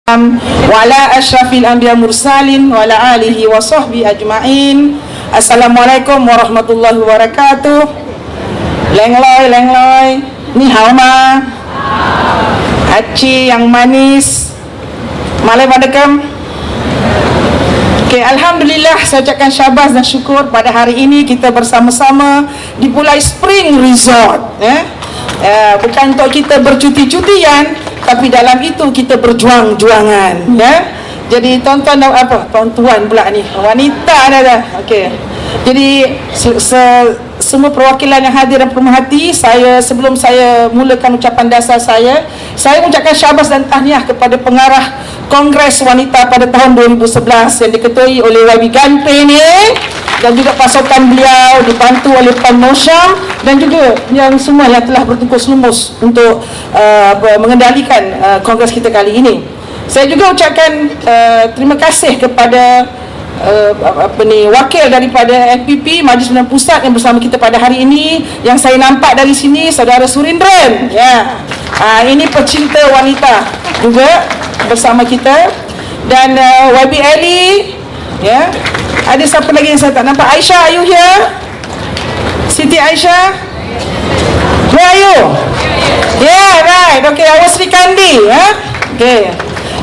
wa ala asyrafil anbiya mursalin wa ala alihi wa sahbihi ajma'in. Assalamualaikum warahmatullahi wabarakatuh. Lengloi, ni hao ma. Aci yang manis. Malai badakam. Okay, alhamdulillah, saya ucapkan syabas dan syukur pada hari ini kita bersama-sama di Pulai Spring Resort. Bukan untuk kita bercuti-cutian, tapi dalam itu kita berjuang-juangan, ya. Jadi tuan-tuan dan tuan-tuan pula ni, wanita dah. Okey. Jadi semua perwakilan yang hadir dan pemerhati, sebelum saya mulakan ucapan dasar saya mengucapkan syabas dan tahniah kepada pengarah Kongres Wanita pada tahun 2011 yang diketuai oleh YB Ganpe ni, dan juga pasukan beliau dibantu oleh Pan Nosyam dan juga yang semua yang telah bertungkus lumus untuk mengendalikan kongres kita kali ini. Saya juga ucapkan terima kasih kepada wakil daripada FPP Majlis Pimpinan Pusat yang bersama kita pada hari ini, yang saya nampak dari sini, saudara Surindran, ya. Ini pecinta wanita juga bersama kita, dan YB Ali, ya. Ada siapa lagi yang saya tak nampak? Aisyah, are you here? Siti Aisyah, where are you? Yeah, right. Okay, I was Sri Kandi, okay.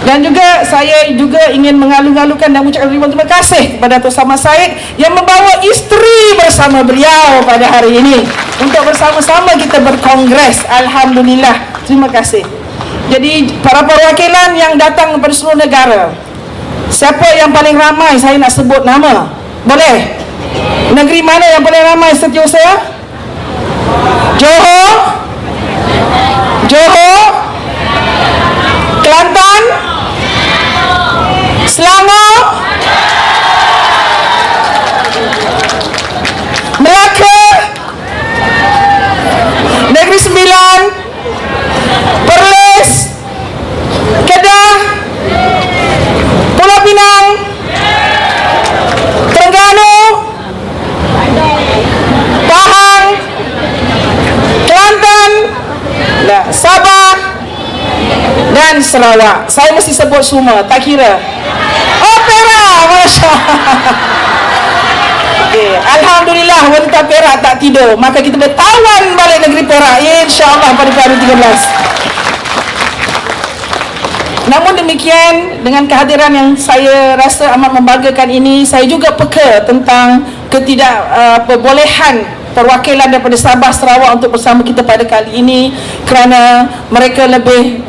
Dan juga saya juga ingin mengalu-alukan dan mengucapkan terima kasih kepada Dato' Samad Said yang membawa isteri bersama beliau pada hari ini untuk bersama-sama kita berkongres. Alhamdulillah, terima kasih. Jadi para perwakilan yang datang daripada seluruh negara, siapa yang paling ramai saya nak sebut nama? Boleh? Negeri mana yang paling ramai setiausaha? Johor, Kelantan, Selangor, Melaka, Negeri Sembilan, Perlis, Kedah, Pulau Pinang, Terengganu, Pahang, Kelantan, Sabah dan Sarawak. Saya mesti sebut semua, tak kira. Oh, Perak, Masya Allah. Okay. Alhamdulillah, wanita Perak tak tidur. Maka kita bertawan balik negeri Perak, insya-Allah pada tahun 13. Namun demikian, dengan kehadiran yang saya rasa amat membanggakan ini, saya juga peka tentang ketidakbolehan perwakilan daripada Sabah Sarawak untuk bersama kita pada kali ini, kerana mereka lebih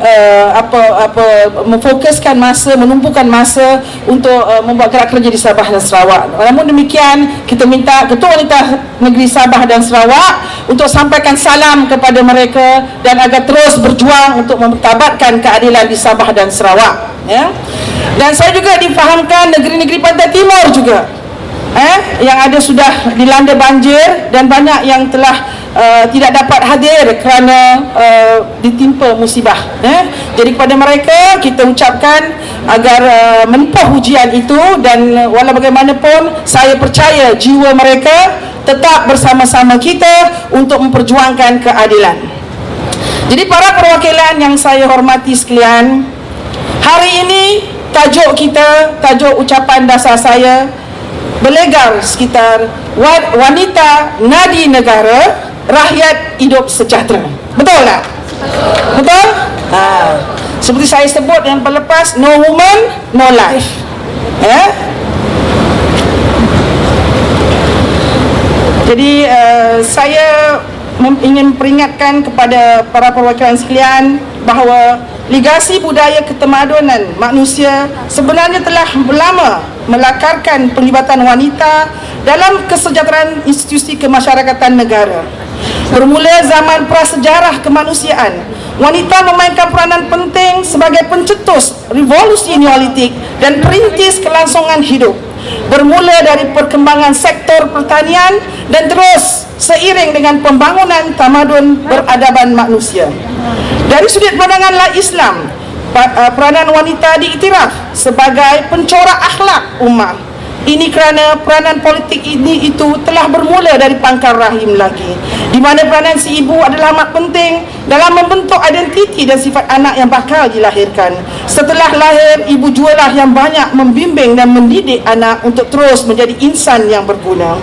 memfokuskan masa, menumpukan masa untuk membuat gerak kerja di Sabah dan Sarawak. Namun demikian, kita minta Ketua Wanita Negeri Sabah dan Sarawak untuk sampaikan salam kepada mereka dan agar terus berjuang untuk mempertabatkan keadilan di Sabah dan Sarawak, ya. Dan saya juga difahamkan negeri-negeri Pantai Timur juga yang ada sudah dilanda banjir dan banyak yang telah tidak dapat hadir kerana ditimpa musibah. Jadi kepada mereka kita ucapkan agar menempuh ujian itu, dan walau bagaimanapun saya percaya jiwa mereka tetap bersama-sama kita untuk memperjuangkan keadilan. Jadi para perwakilan yang saya hormati sekalian, hari ini tajuk ucapan dasar saya berlegar sekitar wanita nadi negara, rakyat hidup sejahtera. Betul tak? Betul? Seperti saya sebut yang lepas, no woman, no life. Jadi saya ingin peringatkan kepada para perwakilan sekalian bahawa legasi budaya ketemadunan manusia sebenarnya telah lama melakarkan pelibatan wanita dalam kesejahteraan institusi kemasyarakatan negara. Bermula zaman prasejarah kemanusiaan, wanita memainkan peranan penting sebagai pencetus revolusi neolitik dan perintis kelangsungan hidup. Bermula dari perkembangan sektor pertanian dan terus seiring dengan pembangunan tamadun beradaban manusia. Dari sudut pandangan Islam, peranan wanita diiktiraf sebagai pencorak akhlak ummah Ini kerana peranan politik ini itu telah bermula dari pangkal rahim lagi, di mana peranan si ibu adalah amat penting dalam membentuk identiti dan sifat anak yang bakal dilahirkan. Setelah lahir, ibu jualah yang banyak membimbing dan mendidik anak untuk terus menjadi insan yang berguna.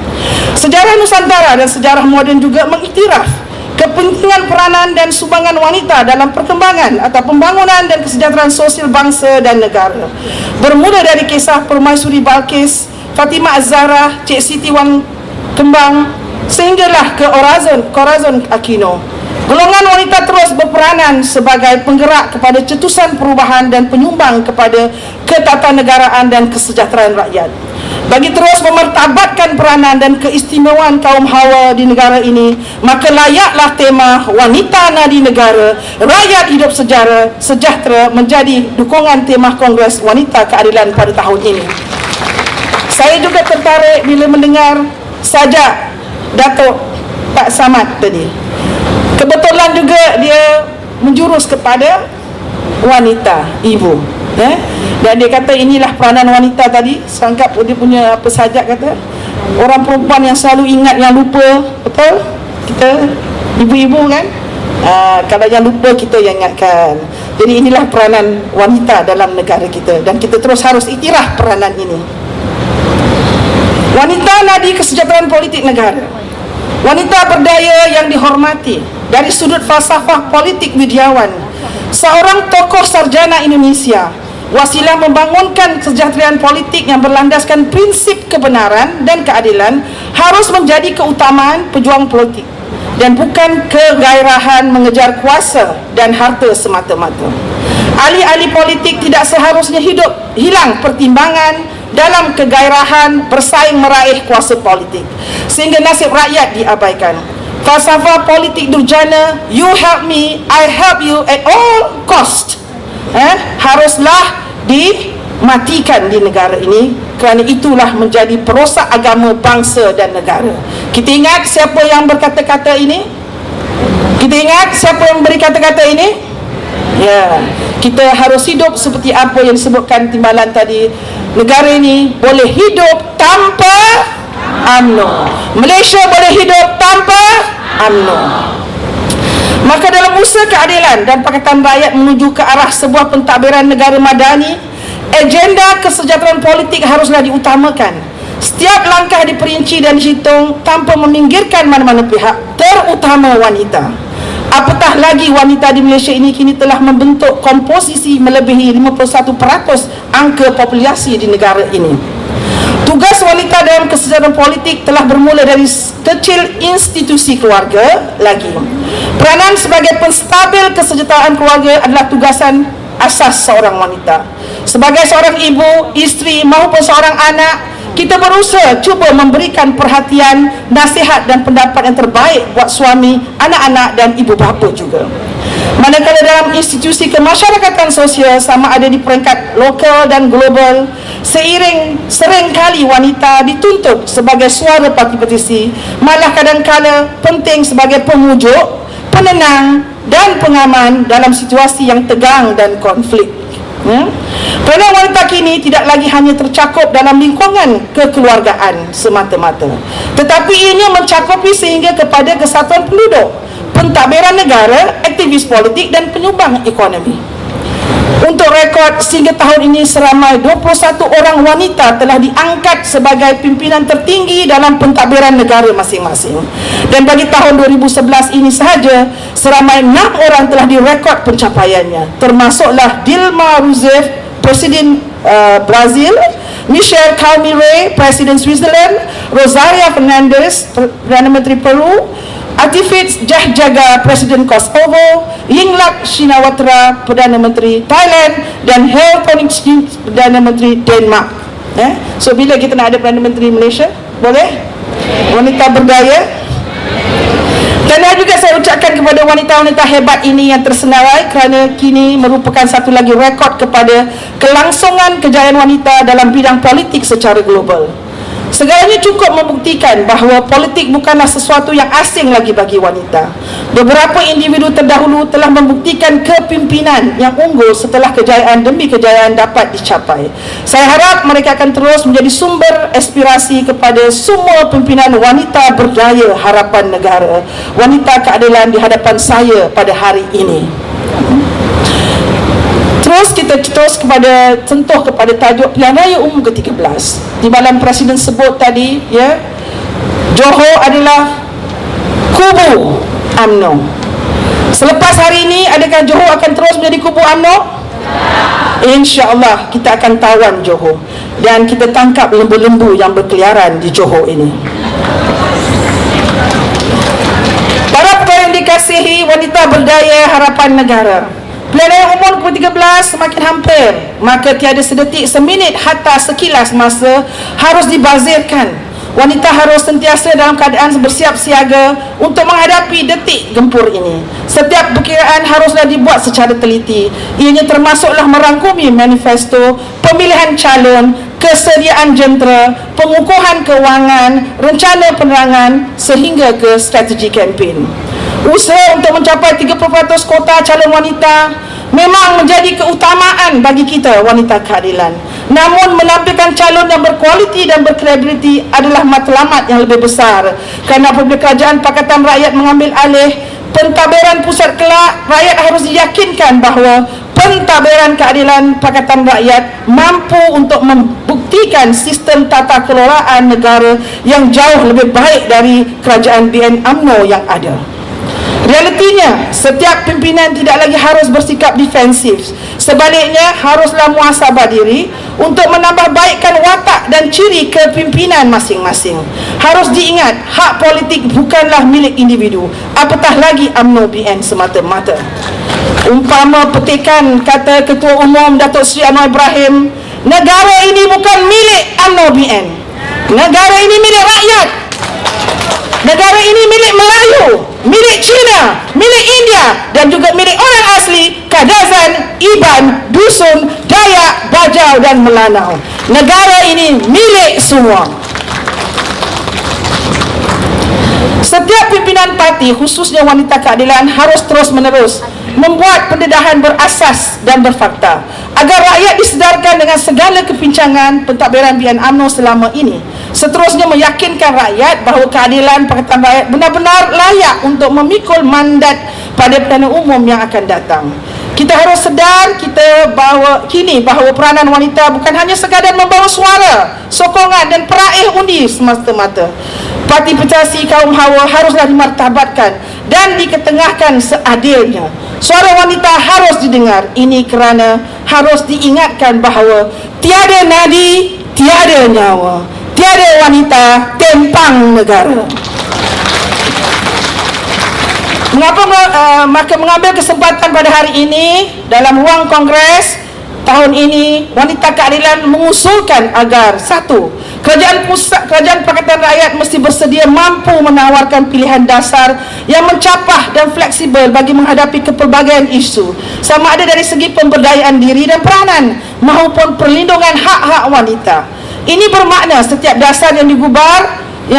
Sejarah Nusantara dan sejarah moden juga mengiktiraf kepentingan peranan dan sumbangan wanita dalam perkembangan atau pembangunan dan kesejahteraan sosial bangsa dan negara. Bermula dari kisah Permaisuri Balkis, Fatimah Az-Zahra, Cik Siti Wan Kembang, sehinggalah ke Corazon Aquino. Golongan wanita terus berperanan sebagai penggerak kepada cetusan perubahan dan penyumbang kepada ketatanegaraan dan kesejahteraan rakyat. Bagi terus memartabatkan peranan dan keistimewaan kaum Hawa di negara ini, maka layaklah tema Wanita Nadi Negara, Rakyat Hidup Sejahtera menjadi dukungan tema Kongres Wanita Keadilan pada tahun ini. Saya juga tertarik bila mendengar sajak Datuk Pak Samad tadi. Kebetulan juga dia menjurus kepada wanita, ibu. Dan dia kata inilah peranan wanita tadi. Sangkap dia punya apa sajak kata, orang perempuan yang selalu ingat yang lupa. Betul? Kita ibu-ibu kan, kalau yang lupa kita yang ingatkan. Jadi inilah peranan wanita dalam negara kita, dan kita terus harus iktiraf peranan ini. Wanita nadi kesejahteraan politik negara, wanita berdaya yang dihormati dari sudut falsafah politik widiawan, seorang tokoh sarjana Indonesia, wasilah membangunkan kesejahteraan politik yang berlandaskan prinsip kebenaran dan keadilan harus menjadi keutamaan pejuang politik dan bukan kegairahan mengejar kuasa dan harta semata-mata. Ahli-ahli politik tidak seharusnya hilang pertimbangan dalam kegairahan bersaing meraih kuasa politik sehingga nasib rakyat diabaikan. Falsafah politik durjana, you help me, I help you at all cost, haruslah dimatikan di negara ini, kerana itulah menjadi perosak agama bangsa dan negara. Kita ingat siapa yang berkata-kata ini? Kita ingat siapa yang beri kata-kata ini? Ya, kita harus hidup seperti apa yang disebutkan timbalan tadi. Negara ini boleh hidup tanpa UMNO. Malaysia boleh hidup tanpa UMNO. Maka dalam usaha keadilan dan Pakatan Rakyat menuju ke arah sebuah pentadbiran negara madani, agenda kesejahteraan politik haruslah diutamakan. Setiap langkah diperinci dan dihitung tanpa meminggirkan mana-mana pihak, terutama wanita. Apatah lagi wanita di Malaysia ini kini telah membentuk komposisi melebihi 51% angka populasi di negara ini. Tugas wanita dalam kesejahteraan politik telah bermula dari kecil institusi keluarga lagi. Peranan sebagai penstabil kesejahteraan keluarga adalah tugasan asas seorang wanita. Sebagai seorang ibu, isteri maupun seorang anak, kita berusaha cuba memberikan perhatian, nasihat dan pendapat yang terbaik buat suami, anak-anak dan ibu bapa juga. Manakala dalam institusi kemasyarakatan sosial sama ada di peringkat lokal dan global, seringkali wanita dituntut sebagai suara parti-partisi, malah kadang-kala penting sebagai pemujuk, penenang dan pengaman dalam situasi yang tegang dan konflik. Peranan wanita kini tidak lagi hanya tercakup dalam lingkungan kekeluargaan semata-mata, tetapi ianya mencakupi sehingga kepada kesatuan penduduk, pentadbiran negara, aktivis politik dan penyumbang ekonomi. Untuk rekod, sehingga tahun ini seramai 21 orang wanita telah diangkat sebagai pimpinan tertinggi dalam pentadbiran negara masing-masing. Dan bagi tahun 2011 ini sahaja, seramai 6 orang telah direkod pencapaiannya, termasuklah Dilma Rousseff, Presiden Brazil, Michel Calmire, Presiden Switzerland, Rosaria Fernandez, Perdana Menteri Peru, Atifit Jahjaga, Presiden Kosovo, Yingluck Shinawatra, Perdana Menteri Thailand, dan Helle Thorning-Schmidt, Perdana Menteri Denmark. So bila kita nak ada Perdana Menteri Malaysia? Boleh? Wanita berdaya. Dan juga saya ucapkan kepada wanita-wanita hebat ini yang tersenarai kerana kini merupakan satu lagi rekod kepada kelangsungan kejayaan wanita dalam bidang politik secara global. Segalanya cukup membuktikan bahawa politik bukanlah sesuatu yang asing lagi bagi wanita. Beberapa individu terdahulu telah membuktikan kepimpinan yang unggul setelah kejayaan demi kejayaan dapat dicapai. Saya harap mereka akan terus menjadi sumber inspirasi kepada semua pimpinan wanita berdaya harapan negara, wanita keadilan di hadapan saya pada hari ini. Terus kita sentuh kepada tajuk pilihan raya umum ke-13. Di malam Presiden sebut tadi, ya, Johor adalah kubu UMNO. Selepas hari ini, adakah Johor akan terus menjadi kubu UMNO? InsyaAllah kita akan tawan Johor dan kita tangkap lembu-lembu yang berkeliaran di Johor ini. Para penonton yang dikasihi, wanita berdaya harapan negara, pilihan raya umum ke-13 semakin hampir, maka tiada sedetik, seminit, hatta sekilas masa harus dibazirkan. Wanita harus sentiasa dalam keadaan bersiap siaga untuk menghadapi detik gempur ini. Setiap perkiraan haruslah dibuat secara teliti. Ianya termasuklah merangkumi manifesto, pemilihan calon, kesediaan jentera, pengukuhan kewangan, rencana penerangan sehingga ke strategi kempen. Usaha untuk mencapai 30% kota calon wanita memang menjadi keutamaan bagi kita wanita keadilan. Namun menampilkan calon yang berkualiti dan berkredibiliti adalah matlamat yang lebih besar. Kerana apabila kerajaan Pakatan Rakyat mengambil alih pentadbiran pusat kelak, rakyat harus diyakinkan bahawa pentadbiran keadilan Pakatan Rakyat mampu untuk membuktikan sistem tata kelolaan negara yang jauh lebih baik dari kerajaan BN UMNO yang ada. Realitinya, setiap pimpinan tidak lagi harus bersikap defensif. Sebaliknya, haruslah muhasabah diri untuk menambah baikkan watak dan ciri kepimpinan masing-masing. Harus diingat, hak politik bukanlah milik individu, apatah lagi UMNO BN semata-mata. Umpama petikan kata Ketua Umum Datuk Seri Anwar Ibrahim, negara ini bukan milik UMNO BN. Negara ini milik rakyat. Negara ini milik Melayu, milik Cina, milik India dan juga milik orang asli Kadazan, Iban, Dusun, Dayak, Bajau dan Melanau. Negara ini milik semua. Setiap pimpinan parti, khususnya wanita keadilan, harus terus-menerus membuat pendedahan berasas dan berfakta agar rakyat disedarkan dengan segala kepincangan pentadbiran BN UMNO selama ini. Seterusnya meyakinkan rakyat bahawa keadilan Pakatan Rakyat benar-benar layak untuk memikul mandat pada pilihan umum yang akan datang. Kita harus sedar bahawa peranan wanita bukan hanya sekadar membawa suara, sokongan dan peraih undi semata-mata. Partisipasi kaum hawa haruslah dimartabatkan dan diketengahkan seadilnya. Suara wanita harus didengar. Ini kerana harus diingatkan bahawa tiada nadi, tiada nyawa, tiada wanita, tempang negara. Maka mengambil kesempatan pada hari ini dalam ruang Kongres tahun ini, wanita keadilan mengusulkan agar satu, kerajaan Pakatan Rakyat mesti bersedia mampu menawarkan pilihan dasar yang mencapah dan fleksibel bagi menghadapi kepelbagaian isu, sama ada dari segi pemberdayaan diri dan peranan maupun perlindungan hak-hak wanita. Ini bermakna setiap dasar yang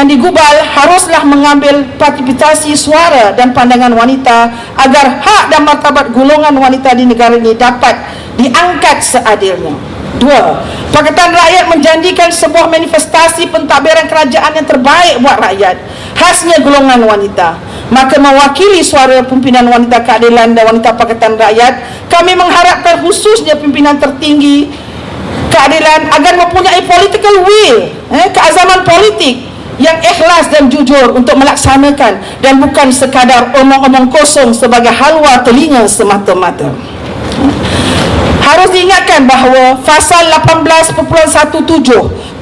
digubal haruslah mengambil partisipasi suara dan pandangan wanita agar hak dan martabat golongan wanita di negara ini dapat diangkat seadilnya. Dua, Pakatan Rakyat menjanjikan sebuah manifestasi pentadbiran kerajaan yang terbaik buat rakyat, khasnya golongan wanita. Maka mewakili suara pimpinan wanita keadilan dan wanita Pakatan Rakyat, kami mengharapkan khususnya pimpinan tertinggi keadilan agar mempunyai political will, keazaman politik yang ikhlas dan jujur untuk melaksanakan dan bukan sekadar omong-omong kosong sebagai halwa telinga semata-mata. Harus diingatkan bahawa Fasal 18.17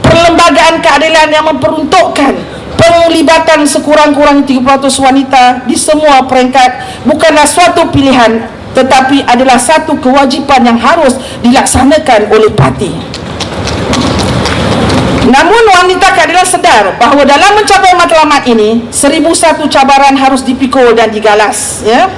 Perlembagaan Keadilan yang memperuntukkan penglibatan sekurang-kurangnya 30% wanita di semua peringkat bukanlah suatu pilihan, tetapi adalah satu kewajipan yang harus dilaksanakan oleh parti. Namun wanita keadilan sedar bahawa dalam mencapai matlamat ini 1001 cabaran harus dipikul dan digalas, ya.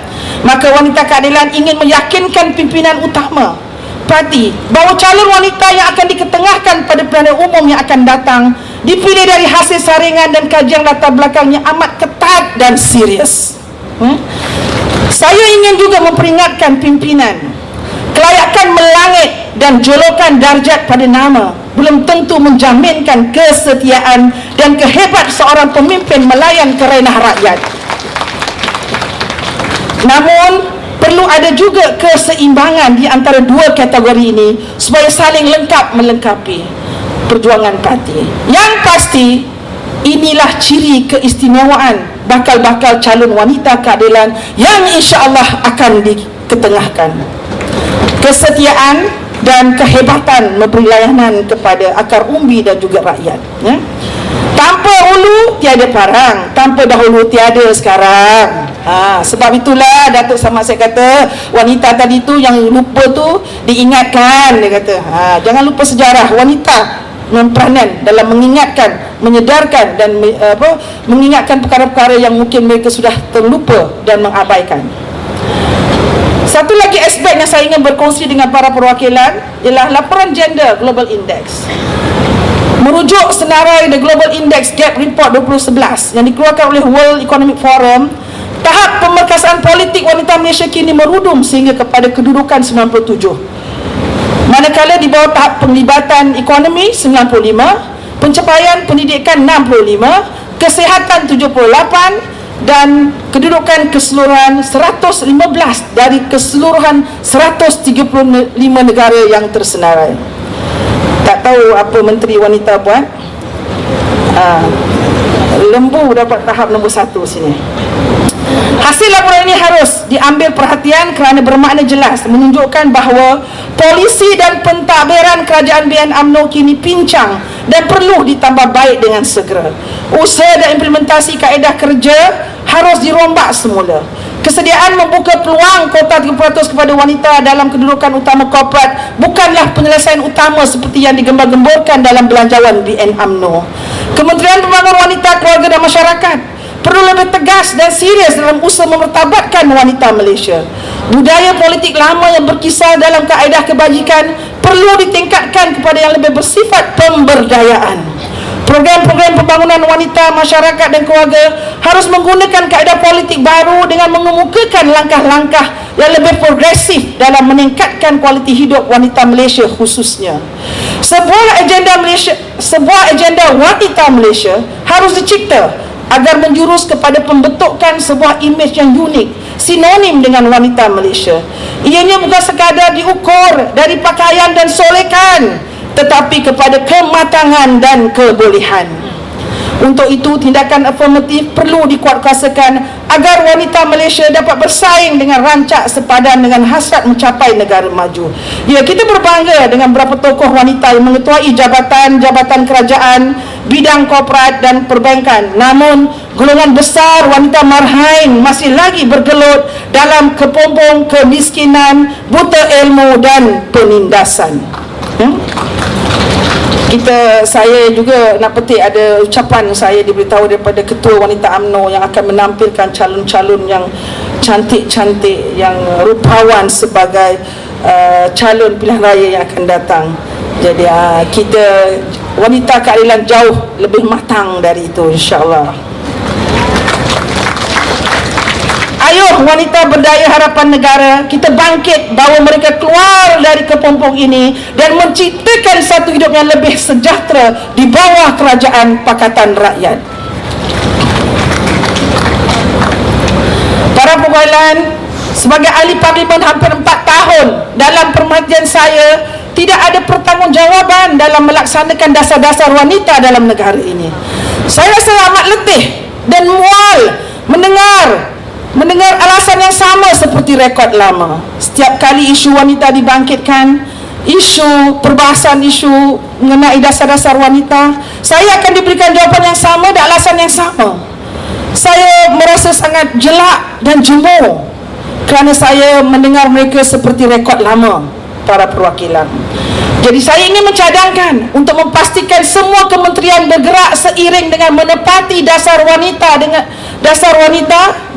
Maka wanita keadilan ingin meyakinkan pimpinan utama parti bahawa calon wanita yang akan diketengahkan pada pilihan umum yang akan datang dipilih dari hasil saringan dan kajian latar belakangnya amat ketat dan serius. Saya ingin juga memperingatkan pimpinan, kelayakan melangit dan jolokan darjat pada nama belum tentu menjaminkan kesetiaan dan kehebat seorang pemimpin melayan kerenah rakyat. Namun perlu ada juga keseimbangan di antara dua kategori ini supaya saling lengkap melengkapi perjuangan parti. Yang pasti, inilah ciri keistimewaan bakal-bakal calon wanita keadilan yang insya-Allah akan diketengahkan. Kesetiaan dan kehebatan memberi layanan kepada akar umbi dan juga rakyat, ya. Tanpa hulu tiada parang, tanpa dahulu tiada sekarang. Sebab itulah Datuk Samad saya kata, wanita tadi tu yang lupa tu diingatkan, dia kata. Jangan lupa sejarah. Wanita memperanan dalam mengingatkan, menyedarkan dan mengingatkan perkara-perkara yang mungkin mereka sudah terlupa dan mengabaikan. Satu lagi aspek yang saya ingin berkongsi dengan para perwakilan ialah laporan gender Global Index. Merujuk senarai The Global Index Gap Report 2011 yang dikeluarkan oleh World Economic Forum, tahap pemerkasaan politik wanita Malaysia kini merudum sehingga kepada kedudukan 97. Manakala di bawah tahap penglibatan ekonomi 95, pencapaian pendidikan 65, kesihatan 78 dan kedudukan keseluruhan 115 dari keseluruhan 135 negara yang tersenarai. Tak tahu apa Menteri Wanita buat. Lembu dapat tahap nombor 1 sini. Hasil laporan ini harus diambil perhatian kerana bermakna jelas menunjukkan bahawa polisi dan pentadbiran kerajaan BN UMNO kini pincang dan perlu ditambah baik dengan segera. Usaha dan implementasi kaedah kerja harus dirombak semula. Kesediaan membuka peluang kota 30% kepada wanita dalam kedudukan utama korporat bukanlah penyelesaian utama seperti yang digembar-gemborkan dalam belanjawan BN UMNO. Kementerian Pembangunan Wanita, Keluarga dan Masyarakat perlu lebih tegas dan serius dalam usaha memertabatkan wanita Malaysia. Budaya politik lama yang berkisar dalam kaedah kebajikan perlu ditingkatkan kepada yang lebih bersifat pemberdayaan. Program-program pembangunan wanita, masyarakat dan keluarga harus menggunakan kaedah politik baru dengan mengemukakan langkah-langkah yang lebih progresif dalam meningkatkan kualiti hidup wanita Malaysia khususnya. Sebuah agenda wanita Malaysia harus dicipta agar menjurus kepada pembentukan sebuah imej yang unik, sinonim dengan wanita Malaysia. Ianya bukan sekadar diukur dari pakaian dan solekan, tetapi kepada kematangan dan kebolehan. Untuk itu, tindakan afirmatif perlu dikuatkuasakan agar wanita Malaysia dapat bersaing dengan rancak sepadan dengan hasrat mencapai negara maju. Ya, kita berbangga dengan beberapa tokoh wanita yang mengetuai jabatan-jabatan kerajaan, bidang korporat dan perbankan. Namun, golongan besar wanita marhain masih lagi bergelut dalam kepompong kemiskinan, buta ilmu dan penindasan. Saya juga nak petik ada ucapan saya diberitahu daripada Ketua Wanita UMNO yang akan menampilkan calon-calon yang cantik-cantik, yang rupawan sebagai calon pilihan raya yang akan datang. Jadi kita wanita keadilan jauh lebih matang dari itu, insya-Allah. Ayuh wanita berdaya harapan negara, kita bangkit bawa mereka keluar dari kepompong ini dan menciptakan satu hidup yang lebih sejahtera di bawah kerajaan Pakatan Rakyat. Para perwakilan, sebagai ahli parlimen hampir 4 tahun dalam perhatian saya, tidak ada pertanggungjawaban dalam melaksanakan dasar-dasar wanita dalam negara ini. Saya rasa amat letih dan mual mendengar alasan yang sama seperti rekod lama. Setiap kali isu wanita dibangkitkan, isu perbahasan isu mengenai dasar-dasar wanita, saya akan diberikan jawapan yang sama dan alasan yang sama. Saya merasa sangat jelak dan jemu kerana saya mendengar mereka seperti rekod lama para perwakilan. Jadi saya ingin mencadangkan untuk memastikan semua kementerian bergerak seiring dengan menepati dasar wanita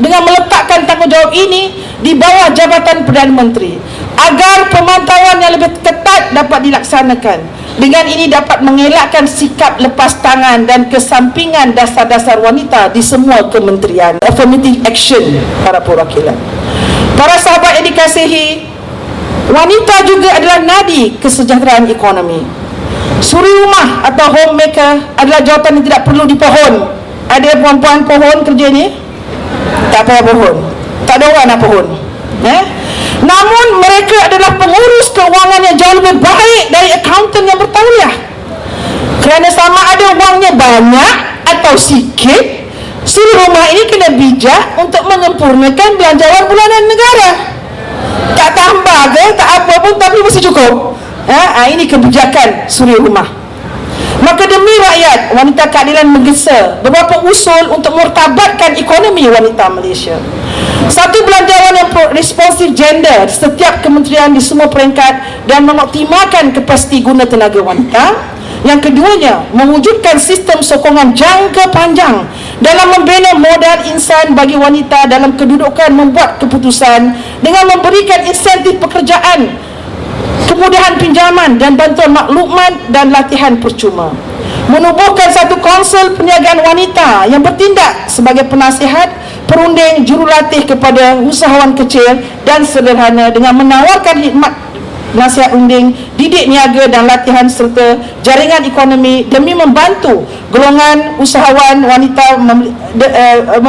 dengan meletakkan tanggungjawab ini di bawah Jabatan Perdana Menteri agar pemantauan yang lebih ketat dapat dilaksanakan. Dengan ini dapat mengelakkan sikap lepas tangan dan kesampingan dasar-dasar wanita di semua kementerian. Affirmative action para perwakilan. Para sahabat yang dikasihi, wanita juga adalah nadi kesejahteraan ekonomi. Suri rumah atau homemaker adalah jawatan yang tidak perlu dipohon. Ada perempuan pohon kerja ni? Tak payah pohon. Tak ada orang nak pohon. Namun mereka adalah pengurus keuangan yang jauh lebih baik dari akaunten yang bertauliah. Kerana sama ada wangnya banyak atau sikit, suri rumah ini kena bijak untuk menyempurnakan belanjawan bulanan negara. Tak tambah ke, tak apa pun, tapi mesti cukup. Ini kebijakan suri rumah. Maka demi rakyat, Wanita Keadilan menggesa beberapa usul untuk mertabatkan ekonomi wanita Malaysia. Satu, belanjawan yang responsif gender setiap kementerian di semua peringkat dan mengoptimalkan kapasiti guna tenaga wanita. Yang keduanya, mewujudkan sistem sokongan jangka panjang dalam membina modal insan bagi wanita dalam kedudukan membuat keputusan dengan memberikan insentif pekerjaan, kemudahan pinjaman dan bantuan maklumat dan latihan percuma. Menubuhkan satu kaunsil perniagaan wanita yang bertindak sebagai penasihat, perunding, jurulatih kepada usahawan kecil dan sederhana dengan menawarkan khidmat nasihat unding, didik niaga dan latihan serta jaringan ekonomi demi membantu golongan usahawan wanita,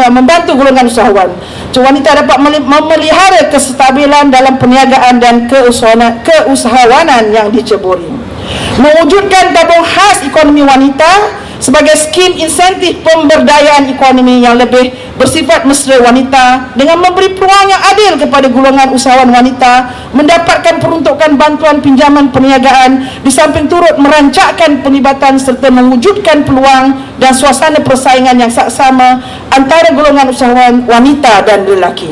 membantu golongan usahawan wanita dapat memelihara kestabilan dalam perniagaan dan keusahawanan yang diceburi. Mewujudkan tabung khas ekonomi wanita sebagai skim insentif pemberdayaan ekonomi yang lebih bersifat mesra wanita dengan memberi peluang yang adil kepada golongan usahawan wanita mendapatkan peruntukan bantuan pinjaman perniagaan di samping turut merancangkan pelibatan serta mewujudkan peluang dan suasana persaingan yang saksama antara golongan usahawan wanita dan lelaki.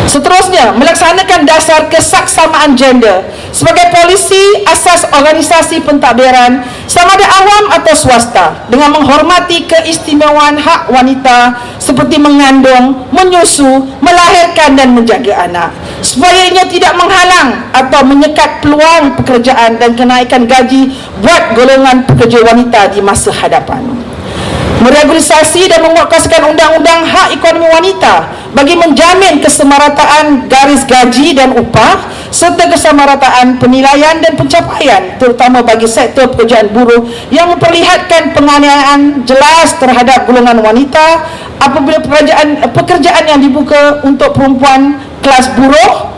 Seterusnya, melaksanakan dasar kesaksamaan gender sebagai polisi asas organisasi pentadbiran sama ada awam atau swasta dengan menghormati keistimewaan hak wanita seperti mengandung, menyusu, melahirkan dan menjaga anak supaya ia tidak menghalang atau menyekat peluang pekerjaan dan kenaikan gaji buat golongan pekerja wanita di masa hadapan. Meregulasi dan menguatkuasakan undang-undang hak ekonomi wanita bagi menjamin kesamarataan garis gaji dan upah serta kesamarataan penilaian dan pencapaian terutama bagi sektor pekerjaan buruh yang memperlihatkan penganiayaan jelas terhadap golongan wanita apabila pekerjaan yang dibuka untuk perempuan kelas buruh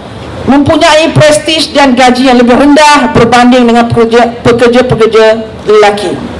mempunyai prestij dan gaji yang lebih rendah berbanding dengan pekerja-pekerja lelaki.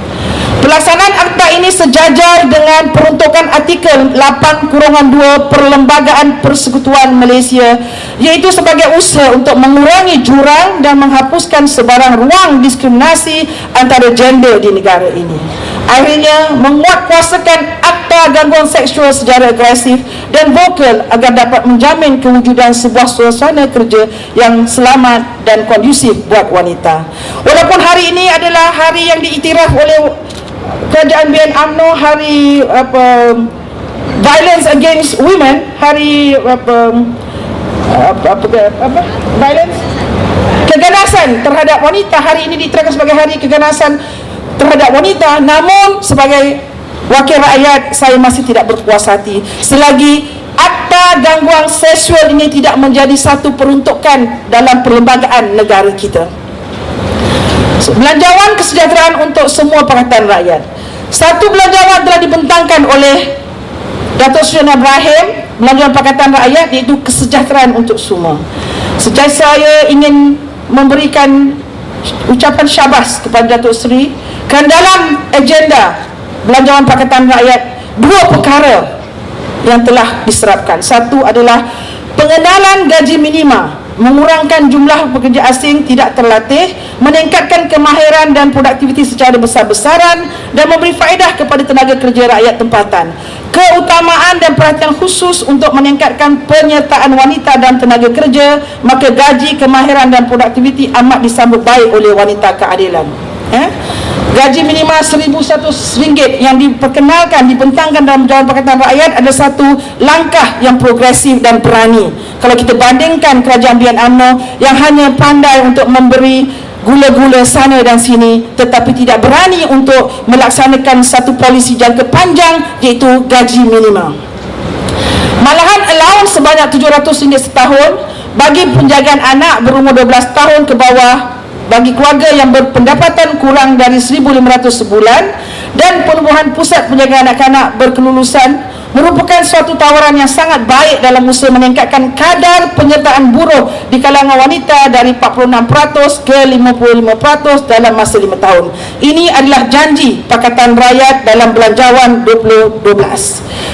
Pelaksanaan akta ini sejajar dengan peruntukan artikel 8-2 Perlembagaan Persekutuan Malaysia, iaitu sebagai usaha untuk mengurangi jurang dan menghapuskan sebarang ruang diskriminasi antara gender di negara ini. Akhirnya, menguatkuasakan akta gangguan seksual secara agresif dan vokal agar dapat menjamin kewujudan sebuah suasana kerja yang selamat dan kondusif buat wanita. Walaupun hari ini adalah hari yang diiktiraf oleh Kerajaan BN UMNO, hari violence against women, hari violence keganasan terhadap wanita, hari ini diterangkan sebagai hari keganasan terhadap wanita, namun sebagai wakil rakyat saya masih tidak berpuas hati selagi akta gangguan seksual ini tidak menjadi satu peruntukan dalam perlembagaan negara kita. Belanjawan kesejahteraan untuk semua pakatan rakyat. Satu belanjawan telah dibentangkan oleh Datuk Seri Ibrahim, belanjawan pakatan rakyat, iaitu kesejahteraan untuk semua. Saya ingin memberikan ucapan syabas kepada Datuk Seri kerana dalam agenda belanjawan pakatan rakyat dua perkara yang telah diserapkan. Satu adalah pengenalan gaji minima, mengurangkan jumlah pekerja asing tidak terlatih, meningkatkan kemahiran dan produktiviti secara besar-besaran dan memberi faedah kepada tenaga kerja rakyat tempatan. Keutamaan dan perhatian khusus untuk meningkatkan penyertaan wanita dan tenaga kerja, maka gaji, kemahiran dan produktiviti amat disambut baik oleh Wanita Keadilan. Gaji minimal RM1,100 yang diperkenalkan, dibentangkan dalam Belanjawan Pakatan Rakyat adalah satu langkah yang progresif dan berani. Kalau kita bandingkan Kerajaan BN UMNO yang hanya pandai untuk memberi gula-gula sana dan sini, tetapi tidak berani untuk melaksanakan satu polisi jangka panjang, iaitu gaji minimum. Malahan allowance sebanyak RM700 setahun bagi penjagaan anak berumur 12 tahun ke bawah bagi keluarga yang berpendapatan kurang dari RM1,500 sebulan, dan penubuhan pusat penjagaan anak-anak berkelulusan merupakan suatu tawaran yang sangat baik dalam usaha meningkatkan kadar penyertaan buruh di kalangan wanita dari 46% ke 55% dalam masa 5 tahun. Ini adalah janji Pakatan Rakyat dalam Belanjawan 2012.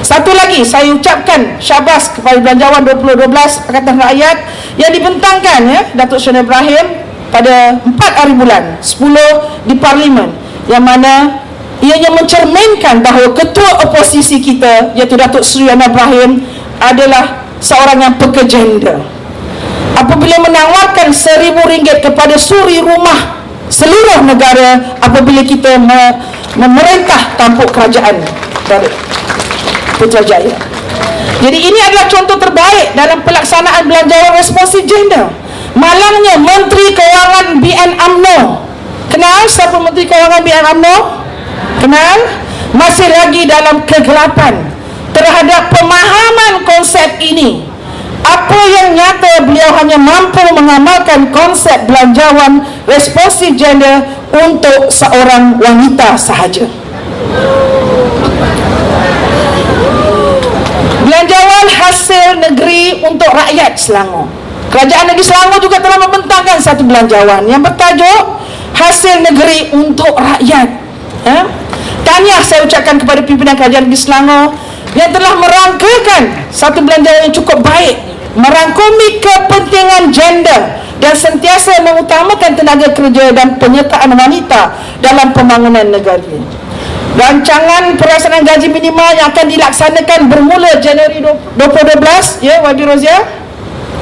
Satu lagi, saya ucapkan syabas kepada Belanjawan 2012 Pakatan Rakyat yang dibentangkan Datuk Seri Ibrahim pada 4 hari bulan 10 di Parlimen, yang mana ianya mencerminkan bahawa ketua oposisi kita, iaitu Datuk Seri Anwar Ibrahim, adalah seorang yang pekerjanda. Apabila menawarkan RM1,000 kepada suri rumah seluruh negara apabila kita memerintah tampuk kerajaan Putrajaya. Jadi ini adalah contoh terbaik dalam pelaksanaan belanjawan responsif gender. Malangnya Menteri Kewangan BN UMNO. Kenal siapa Menteri Kewangan BN UMNO? Kenal? Masih lagi dalam kegelapan terhadap pemahaman konsep ini. Apa yang nyata, beliau hanya mampu mengamalkan konsep belanjawan responsif gender untuk seorang wanita sahaja. Belanjawan hasil negeri untuk rakyat Selangor. Kerajaan Negeri Selangor juga telah membentangkan satu belanjawan yang bertajuk hasil negeri untuk rakyat. Tahniah saya ucapkan kepada pimpinan Kerajaan Negeri Selangor yang telah merangkakan satu belanjawan yang cukup baik, merangkumi kepentingan gender dan sentiasa mengutamakan tenaga kerja dan penyertaan wanita dalam pembangunan negara. Rancangan pelaksanaan gaji minima yang akan dilaksanakan bermula Januari 2012, Wabi Rozia,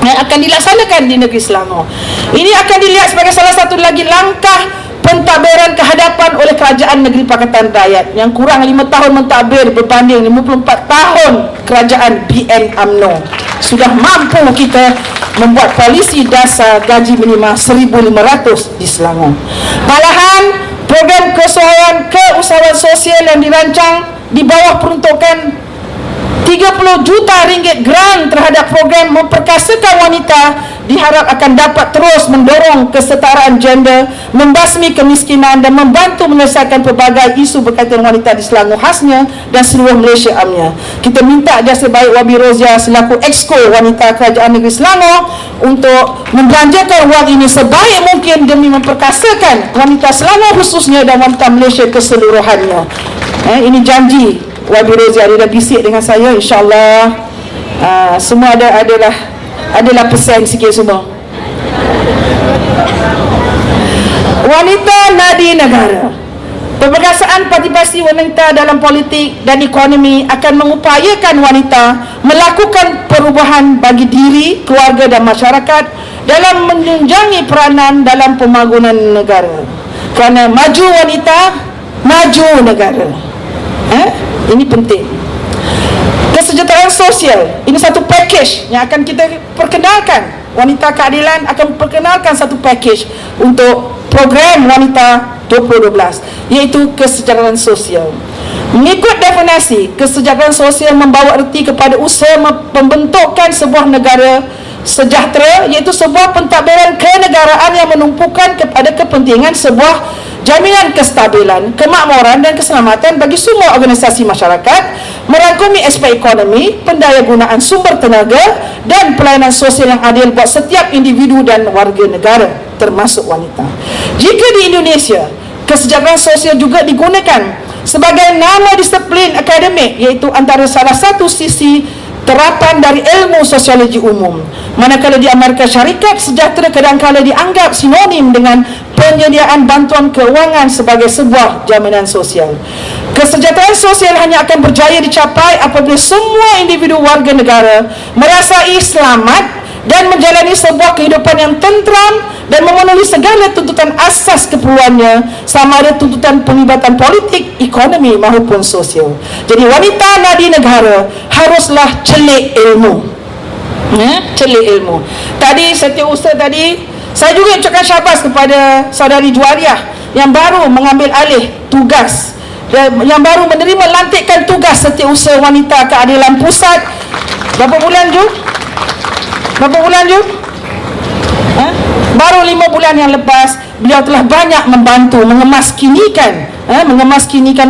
yang akan dilaksanakan di Negeri Selangor. Ini akan dilihat sebagai salah satu lagi langkah pentadbiran kehadapan oleh Kerajaan Negeri Pakatan Rakyat yang kurang 5 tahun mentadbir berbanding 54 tahun Kerajaan BN UMNO. Sudah mampu kita membuat polisi dasar gaji minima RM1,500 di Selangor. Malahan program keusahawan sosial yang dirancang di bawah peruntukan RM30 juta grant terhadap program memperkasakan wanita diharap akan dapat terus mendorong kesetaraan gender, membasmi kemiskinan dan membantu menyelesaikan pelbagai isu berkaitan wanita di Selangor khasnya dan seluruh Malaysia amnya. Kita minta jasa baik Wabi Rozia selaku Exco Wanita Kerajaan Negeri Selangor untuk membelanjakan wang ini sebaik mungkin demi memperkasakan wanita Selangor khususnya dan wanita Malaysia keseluruhannya. Ini janji Wabi Rozia, dia dah bisik dengan saya, insyaAllah semua adalah pesan sikit semua. Wanita nadi negara. Pemberkasaan partisipasi wanita dalam politik dan ekonomi akan mengupayakan wanita melakukan perubahan bagi diri, keluarga dan masyarakat dalam menunjangi peranan dalam pembangunan negara. Kerana maju wanita, maju negara. Ini penting. Kesejahteraan sosial, ini satu package yang akan kita perkenalkan. Wanita Keadilan akan perkenalkan satu package untuk program Wanita 2012, iaitu kesejahteraan sosial. Mengikut definisi, kesejahteraan sosial membawa erti kepada usaha pembentukan sebuah negara sejahtera, iaitu sebuah pentadbiran kenegaraan yang menumpukan kepada kepentingan sebuah jaminan kestabilan, kemakmuran dan keselamatan bagi semua organisasi masyarakat, merangkumi aspek ekonomi, pendayagunaan sumber tenaga dan pelayanan sosial yang adil buat setiap individu dan warga negara, termasuk wanita. Jika di Indonesia, kesejahteraan sosial juga digunakan sebagai nama disiplin akademik, iaitu antara salah satu sisi terapan dari ilmu sosiologi umum. Manakala di Amerika Syarikat, sejahtera kadang-kala dianggap sinonim dengan penyediaan bantuan keuangan sebagai sebuah jaminan sosial. Kesejahteraan sosial hanya akan berjaya dicapai apabila semua individu warga negara merasai selamat dan menjalani sebuah kehidupan yang tentram dan memenuhi segala tuntutan asas keperluannya, sama ada tuntutan penglibatan politik, ekonomi maupun sosial. Jadi wanita nadi negara haruslah celik ilmu. Celik ilmu. Tadi Setiausaha tadi Saya juga ucapkan syabas kepada saudari Juwariah yang baru mengambil alih tugas dan yang baru menerima lantikan tugas Setiausaha Wanita Keadilan Pusat. Berapa bulan Ju? Baru 5 bulan yang lepas, beliau telah banyak membantu mengemaskinikan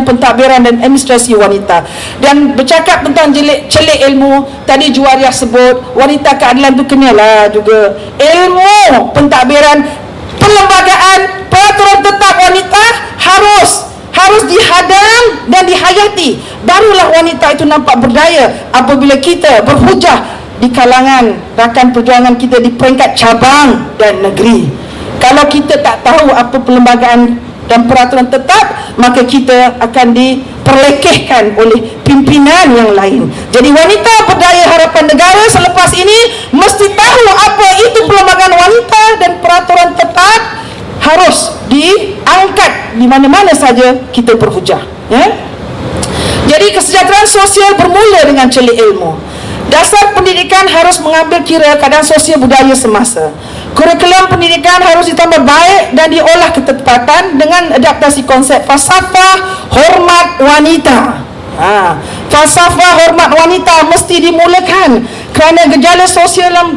pentadbiran dan administrasi wanita. Dan bercakap tentang celik ilmu, tadi Juwariah sebut wanita keadilan tu kenalah juga ilmu pentadbiran, perlembagaan, peraturan tetap wanita harus dihadam dan dihayati. Barulah wanita itu nampak berdaya apabila kita berhujah di kalangan rakan perjuangan kita di peringkat cabang dan negeri. Kalau kita tak tahu apa perlembagaan dan peraturan tetap, maka kita akan diperlekehkan oleh pimpinan yang lain. Jadi wanita berdaya harapan negara selepas ini mesti tahu apa itu perlembagaan wanita dan peraturan tetap harus diangkat di mana-mana saja kita berhujah, ya? Jadi kesejahteraan sosial bermula dengan celik ilmu. Dasar pendidikan harus mengambil kira keadaan sosial budaya semasa. Kurikulum pendidikan harus ditambah baik dan diolah ketepatan dengan adaptasi konsep falsafah hormat wanita. Falsafah hormat wanita mesti dimulakan kerana gejala sosial yang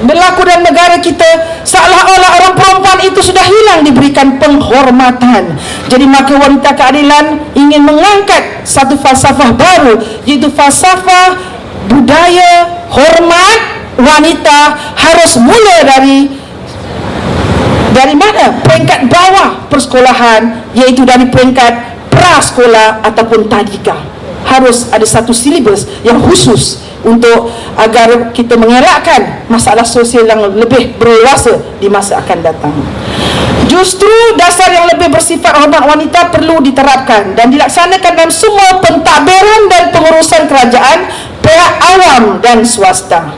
berlaku dalam negara kita seolah-olah orang perempuan itu sudah hilang diberikan penghormatan. Jadi maka wanita keadilan ingin mengangkat satu falsafah baru, iaitu falsafah budaya hormat wanita harus mula dari mana? Peringkat bawah persekolahan, iaitu dari peringkat prasekolah ataupun tadika. Harus ada satu silibus yang khusus untuk agar kita mengelakkan masalah sosial yang lebih berleluasa di masa akan datang. Justru dasar yang lebih bersifat hormat wanita perlu diterapkan dan dilaksanakan dalam semua pentadbiran dan pengurusan kerajaan, pihak awam dan swasta.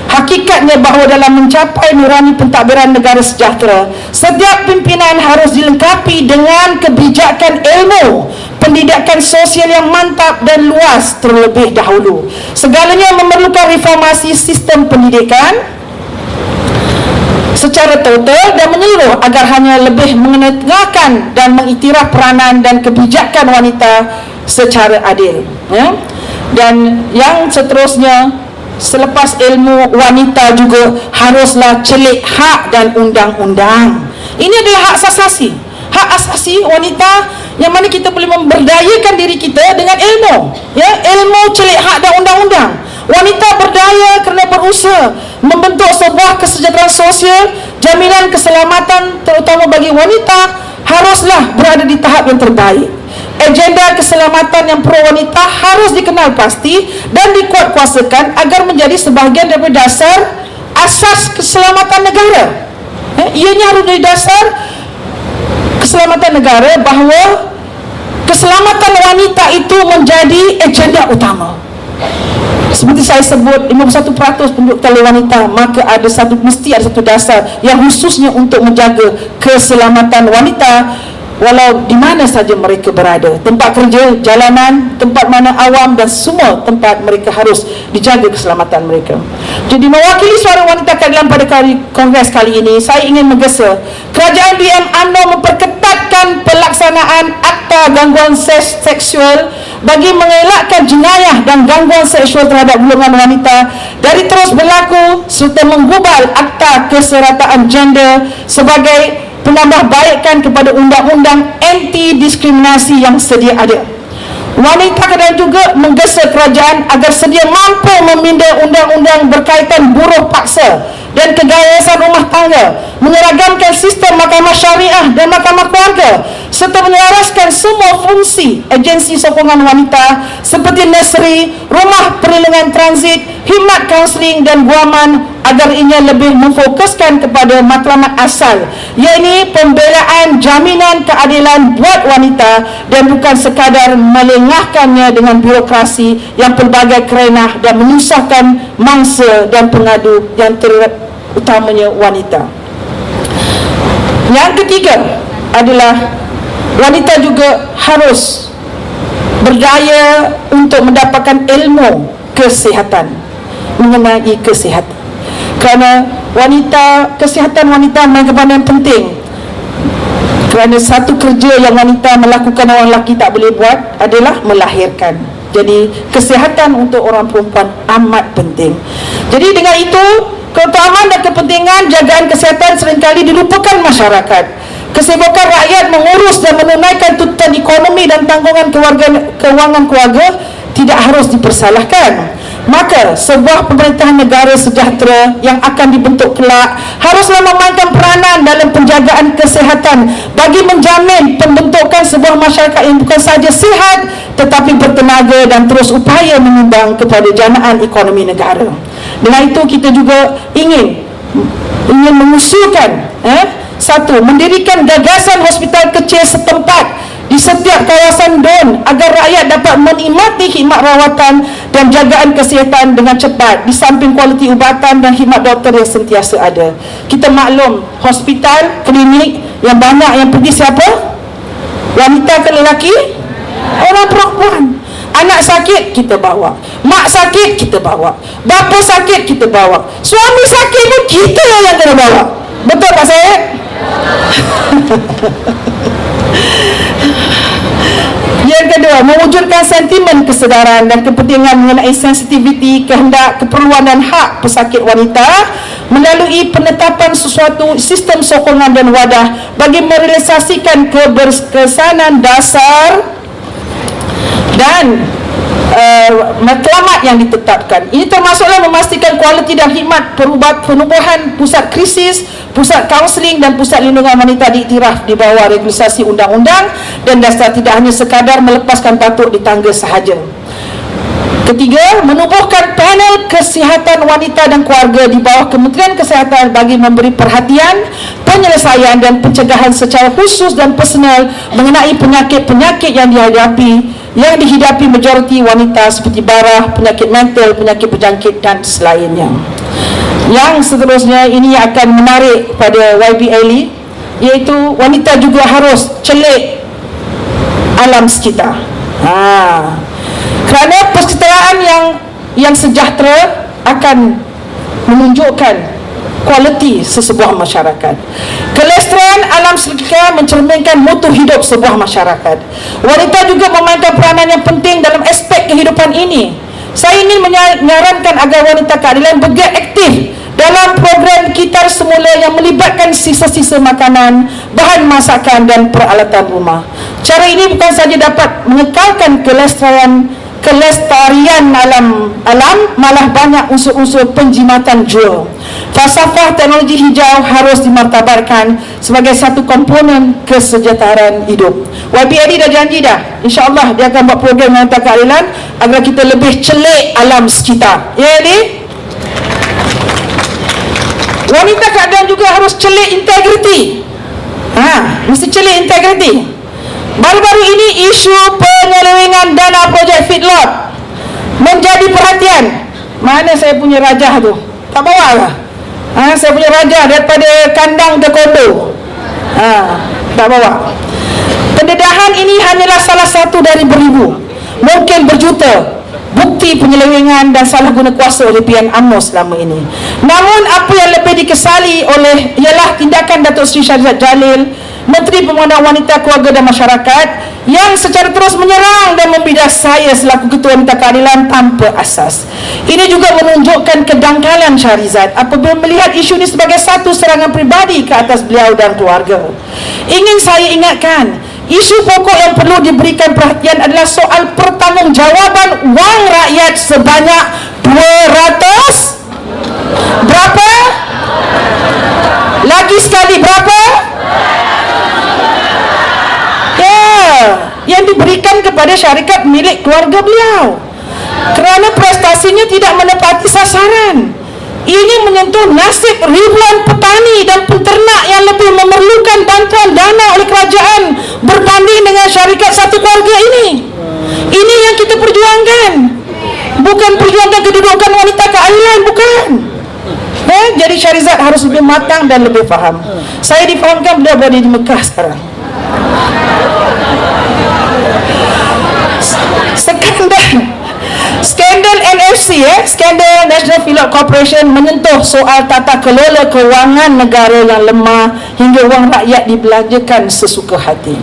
Hakikatnya bahawa dalam mencapai nurani pentadbiran negara sejahtera, setiap pimpinan harus dilengkapi dengan kebijakan ilmu, pendidikan sosial yang mantap dan luas terlebih dahulu. Segalanya memerlukan reformasi sistem pendidikan secara total dan menyeluruh agar hanya lebih menegakkan dan mengiktiraf peranan dan kebijakan wanita secara adil, ya? Dan yang seterusnya, selepas ilmu, wanita juga haruslah celik hak dan undang-undang. Ini adalah hak asasi. Hak asasi wanita yang mana kita boleh memberdayakan diri kita dengan ilmu, ya, ilmu, celik hak dan undang-undang. Wanita berdaya kerana berusaha membentuk sebuah kesejahteraan sosial, jaminan keselamatan terutama bagi wanita haruslah berada di tahap yang terbaik. Agenda keselamatan yang pro wanita harus dikenal pasti dan dikuatkuasakan agar menjadi sebahagian daripada dasar asas keselamatan negara. Ianya harus dari dasar keselamatan negara, bahawa keselamatan wanita itu menjadi agenda utama. Seperti saya sebut, 51% penduduk talian wanita, maka mesti ada satu dasar yang khususnya untuk menjaga keselamatan wanita walau di mana saja mereka berada, tempat kerja, jalanan, tempat mana awam dan semua tempat mereka harus dijaga keselamatan mereka. Jadi mewakili suara wanita keadilan pada kongres kali ini, saya ingin menggesa kerajaan BM UMNO memperketatkan pelaksanaan akta gangguan seksual bagi mengelakkan jenayah dan gangguan seksual terhadap golongan wanita dari terus berlaku serta menggubal akta keserataan gender sebagai penambahbaikan kepada undang-undang anti diskriminasi yang sedia ada. Wanita keadilan juga menggesa kerajaan agar sedia mampu meminda undang-undang berkaitan buruh paksa dan kegayasan rumah tangga, menyeragamkan sistem mahkamah syariah dan mahkamah keluarga, serta menyelaraskan semua fungsi agensi sokongan wanita seperti nursery, rumah perlindungan transit, khidmat kaunseling dan guaman agar ianya lebih memfokuskan kepada matlamat asal, iaitu pembelaan jaminan keadilan buat wanita dan bukan sekadar melengahkannya dengan birokrasi yang pelbagai kerenah dan menyusahkan mangsa dan pengadu yang terutamanya wanita. Yang ketiga adalah wanita juga harus berdaya untuk mendapatkan ilmu kesihatan, mengenai kesihatan. kerana kesihatan wanita memainkan peranan penting. Kerana satu kerja yang wanita melakukan orang lelaki tak boleh buat adalah melahirkan. Jadi kesihatan untuk orang perempuan amat penting. Jadi dengan itu, keutamaan dan kepentingan jagaan kesihatan seringkali dilupakan masyarakat. Kesibukan rakyat mengurus dan menunaikan tuntutan ekonomi dan tanggungan kewangan keluarga tidak harus dipersalahkan. Maka sebuah pemerintahan negara sejahtera yang akan dibentuk kelak haruslah memainkan peranan dalam penjagaan kesihatan bagi menjamin pembentukan sebuah masyarakat yang bukan sahaja sihat tetapi bertenaga dan terus upaya menyumbang kepada janaan ekonomi negara. Dengan itu kita juga ingin mengusulkan satu, mendirikan gagasan hospital kecil setempat di setiap kawasan DUN agar rakyat dapat menikmati khidmat rawatan dan jagaan kesihatan dengan cepat di samping kualiti ubatan dan khidmat doktor yang sentiasa ada. Kita maklum, hospital, klinik yang banyak yang pergi siapa? Wanita ke lelaki? Orang perempuan. Anak sakit kita bawa, mak sakit kita bawa, bapa sakit kita bawa, suami sakit pun kita yang kena bawa. Betul tak saya? Yang kedua, mewujudkan sentimen kesedaran dan kepentingan mengenai sensitiviti, kehendak, keperluan dan hak pesakit wanita melalui penetapan sesuatu sistem sokongan dan wadah bagi merealisasikan keberkesanan dasar dan matlamat yang ditetapkan. Ini termasuklah memastikan kualiti dan khidmat penubuhan pusat krisis, pusat kaunseling dan pusat lindungan wanita diiktiraf di bawah regulasi undang-undang dan dasar, tidak hanya sekadar melepaskan tatuk di tangga sahaja. Ketiga, menubuhkan panel kesihatan wanita dan keluarga di bawah Kementerian Kesihatan bagi memberi perhatian, penyelesaian dan pencegahan secara khusus dan personal mengenai penyakit-penyakit yang dihidapi majoriti wanita seperti barah, penyakit mental, penyakit berjangkit dan selainnya. Yang seterusnya ini akan menarik pada YB Ali, iaitu wanita juga harus celik alam sekitar. Kerana persetaraan yang sejahtera akan menunjukkan kualiti sesebuah masyarakat. Kelestarian alam sekitar mencerminkan mutu hidup sebuah masyarakat. Wanita juga memainkan peranan yang penting dalam aspek kehidupan ini. Saya ingin menyarankan agar wanita keadilan bergerak aktif dalam program Kitar Semula yang melibatkan sisa-sisa makanan, bahan masakan dan peralatan rumah. Cara ini bukan sahaja dapat mengekalkan kelestarian alam, malah banyak unsur-unsur penjimatan jua. Falsafah teknologi hijau harus dimartabatkan sebagai satu komponen kesejahteraan hidup. YBAD dah janji dah, insya-Allah dia akan buat program wanita keadilan agar kita lebih celik alam sekitar. Ya ni? Wanita keadilan juga harus celik integriti. Mesti celik integriti. Baru-baru ini isu penyelewengan dana projek feedlot menjadi perhatian. Mana saya punya rajah tu? Tak bawa lah. Saya punya rajah daripada kandang ke kondo. Tak bawa. Pendedahan ini hanyalah salah satu dari beribu, mungkin berjuta bukti penyelewengan dan salah guna kuasa oleh PN UMNO selama ini. Namun apa yang lebih dikesali ialah tindakan Datuk Seri Shahrizad Jalil, Menteri Pembangunan Wanita, Keluarga dan Masyarakat, yang secara terus menyerang dan membidah saya selaku Ketua Wanita Keadilan tanpa asas. Ini juga menunjukkan kedangkalan Shahrizad apabila melihat isu ini sebagai satu serangan peribadi ke atas beliau dan keluarga. Ingin saya ingatkan, isu pokok yang perlu diberikan perhatian adalah soal pertanggungjawaban wang rakyat sebanyak 200 berapa? Lagi sekali berapa? Yang diberikan kepada syarikat milik keluarga beliau kerana prestasinya tidak menepati sasaran. Ini menyentuh nasib ribuan petani dan penternak yang lebih memerlukan bantuan dana oleh kerajaan berbanding dengan syarikat satu keluarga ini. Ini yang kita perjuangkan, bukan perjuangkan kedudukan wanita keadilan, bukan. Jadi Shahrizad harus lebih matang dan lebih faham. Saya difahamkan beliau berada di Mekah sekarang. Skandal NFC, skandal National Philip Corporation menyentuh soal tata kelola kewangan negara yang lemah hingga wang rakyat dibelanjakan sesuka hati.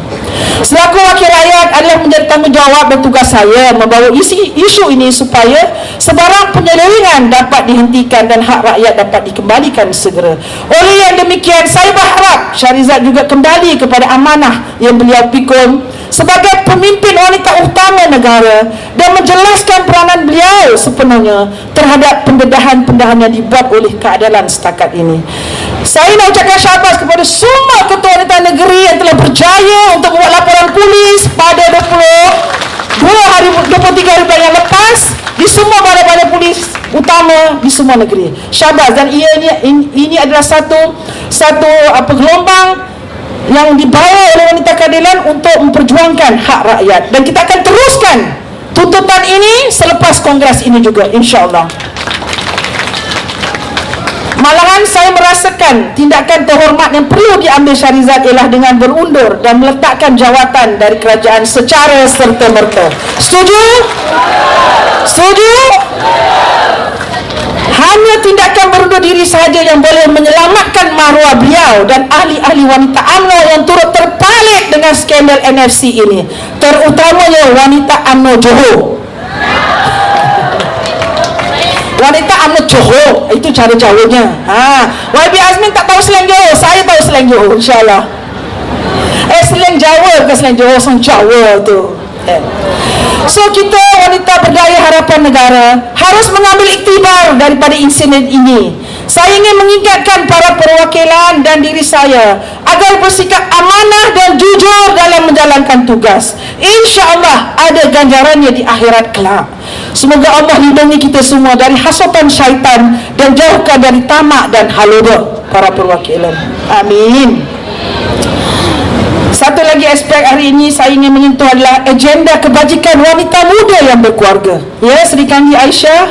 Selaku wakil rakyat adalah menjadi tanggungjawab dan tugas saya membawa isu ini supaya sebarang penyelewengan dapat dihentikan dan hak rakyat dapat dikembalikan segera. Oleh yang demikian, saya berharap Shahrizad juga kembali kepada amanah yang beliau pikul sebagai pemimpin wanita utama negara dan menjelaskan peranan beliau sepenuhnya terhadap pendedahan-pendedahan yang dibuat oleh keadilan setakat ini. Saya nak ucapkan syabas kepada semua ketua wanita negeri yang telah berjaya untuk membuat laporan polis pada 23 hari bulan yang lepas di semua balai-balai polis utama di semua negeri. Syabas. Dan ini adalah satu gelombang yang dibawa oleh wanita keadilan untuk memperjuangkan hak rakyat, dan kita akan teruskan tuntutan ini selepas kongres ini juga, insya-Allah. Malahan saya merasakan tindakan terhormat yang perlu diambil Shahrizad ialah dengan berundur dan meletakkan jawatan dari kerajaan secara serta-merta. Setuju? Setuju? Hanya tindakan berundur diri sahaja yang boleh menyelamatkan maruah beliau dan ahli-ahli wanita UMNO yang turut terpalit dengan skandal NFC ini, terutamanya wanita UMNO Johor. Wanita UMNO Johor, itu cara Jawanya. YB Azmin tak tahu slang Johor, saya tahu slang Johor, insyaAllah. Slang Jawa ke slang Johor, slang Jawa tu. So kita wanita berdaya harapan negara harus mengambil iktibar daripada insiden ini. Saya ingin mengingatkan para perwakilan dan diri saya agar bersikap amanah dan jujur dalam menjalankan tugas. InsyaAllah ada ganjarannya di akhirat kelak. Semoga Allah lindungi kita semua dari hasutan syaitan dan jauhkan dari tamak dan haludah para perwakilan. Amin. Satu lagi aspek hari ini saya ingin menyentuh adalah agenda kebajikan wanita muda yang berkeluarga. Ya, Sri Kandi Aisyah.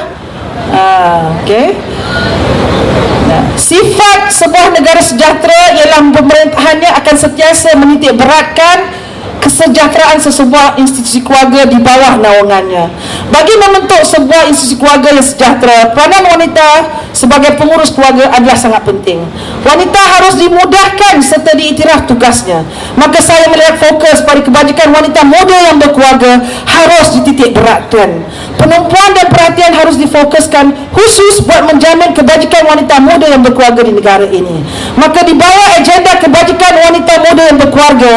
Okey. Sifat sebuah negara sejahtera ialah pemerintahannya akan sentiasa menitik beratkan kesejahteraan sesebuah institusi keluarga di bawah naungannya. Bagi membentuk sebuah institusi keluarga yang sejahtera, peranan wanita sebagai pengurus keluarga adalah sangat penting. Wanita harus dimudahkan serta diiktiraf tugasnya. Maka saya melihat fokus pada kebajikan wanita muda yang berkeluarga harus dititik beratkan. Penumpuan dan perhatian harus difokuskan khusus buat menjamin kebajikan wanita muda yang berkeluarga di negara ini. Maka di bawah agenda kebajikan wanita muda yang berkeluarga,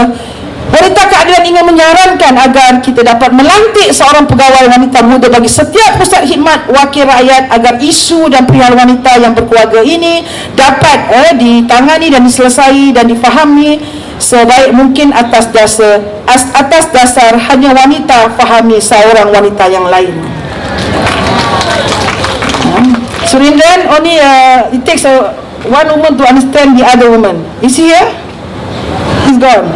wanita keadilan ingin menyarankan agar kita dapat melantik seorang pegawai wanita muda bagi setiap pusat khidmat wakil rakyat agar isu dan perihal wanita yang berkeluarga ini dapat ditangani dan diselesai dan difahami sebaik mungkin atas dasar hanya wanita fahami seorang wanita yang lain. Surindran, only it takes one woman to understand the other woman. Is he here? He's gone.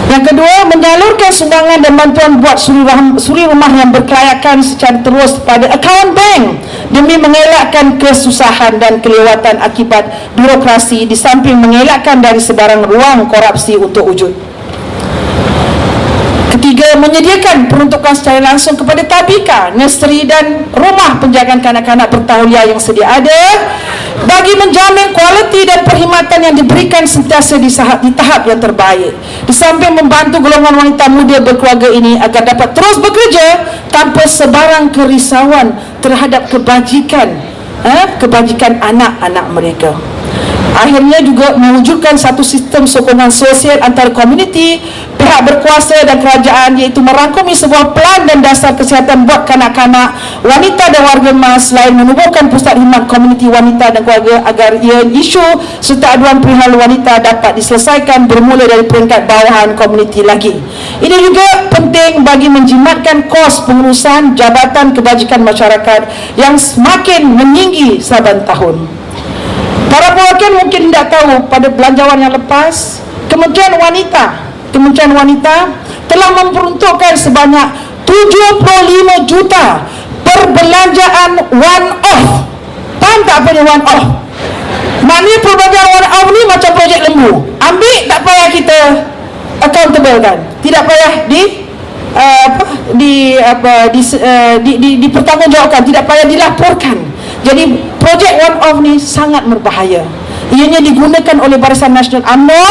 Yang kedua, menyalurkan sumbangan dan bantuan buat suri rumah yang berkelayakan secara terus pada akaun bank demi mengelakkan kesusahan dan kelewatan akibat birokrasi di samping mengelakkan dari sebarang ruang korupsi untuk wujud. Ketiga, menyediakan peruntukan secara langsung kepada tabika, nursery dan rumah penjagaan kanak-kanak bertauliah yang sedia ada bagi menjamin kualiti dan perkhidmatan yang diberikan sentiasa di tahap yang terbaik. Di samping membantu golongan wanita muda berkeluarga ini agar dapat terus bekerja tanpa sebarang kerisauan terhadap kebajikan anak-anak mereka. Akhirnya juga mewujudkan satu sistem sokongan sosial antara komuniti, pihak berkuasa dan kerajaan, iaitu merangkumi sebuah pelan dan dasar kesihatan buat kanak-kanak, wanita dan warga emas, selain menubuhkan pusat khidmat komuniti wanita dan keluarga agar isu serta aduan perihal wanita dapat diselesaikan bermula dari peringkat bawahan komuniti lagi. Ini juga penting bagi menjimatkan kos pengurusan jabatan kebajikan masyarakat yang semakin meninggi saban tahun. Para pewakil mungkin tidak tahu pada belanjawan yang lepas, Kementerian Wanita telah memperuntukkan sebanyak 75 juta perbelanjaan one off. Faham tak apa ni one off? Maknanya perbelanjaan one off ni macam projek lembu. Ambil tak payah kita accountable kan, tidak payah dipertanggungjawabkan, tidak payah dilaporkan. Jadi projek one off ni sangat berbahaya. Ianya digunakan oleh Barisan Nasional UMNO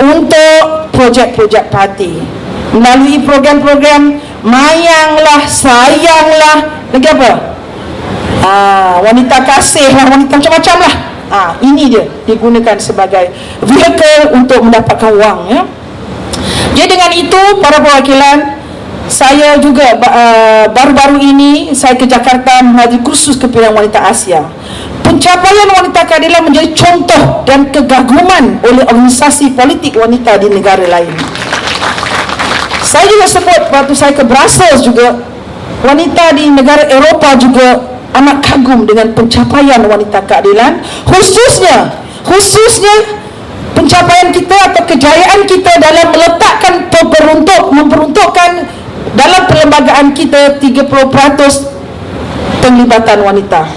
untuk projek-projek parti melalui program-program mayanglah, sayanglah, lagi apa? Wanita kasih lah, wanita macam-macam lah. Ini dia digunakan sebagai vehicle untuk mendapatkan wang, ya. Jadi dengan itu, para perwakilan, saya juga baru-baru ini saya ke Jakarta menghadiri kursus kepimpinan wanita Asia. Pencapaian wanita keadilan menjadi contoh dan kegaguman oleh organisasi politik wanita di negara lain. Saya juga sebut waktu saya ke Brussels juga, wanita di negara Eropah juga amat kagum dengan pencapaian wanita keadilan, khususnya pencapaian kita atau kejayaan kita dalam meletakkan memperuntukkan dalam perlembagaan kita 30% penglibatan wanita.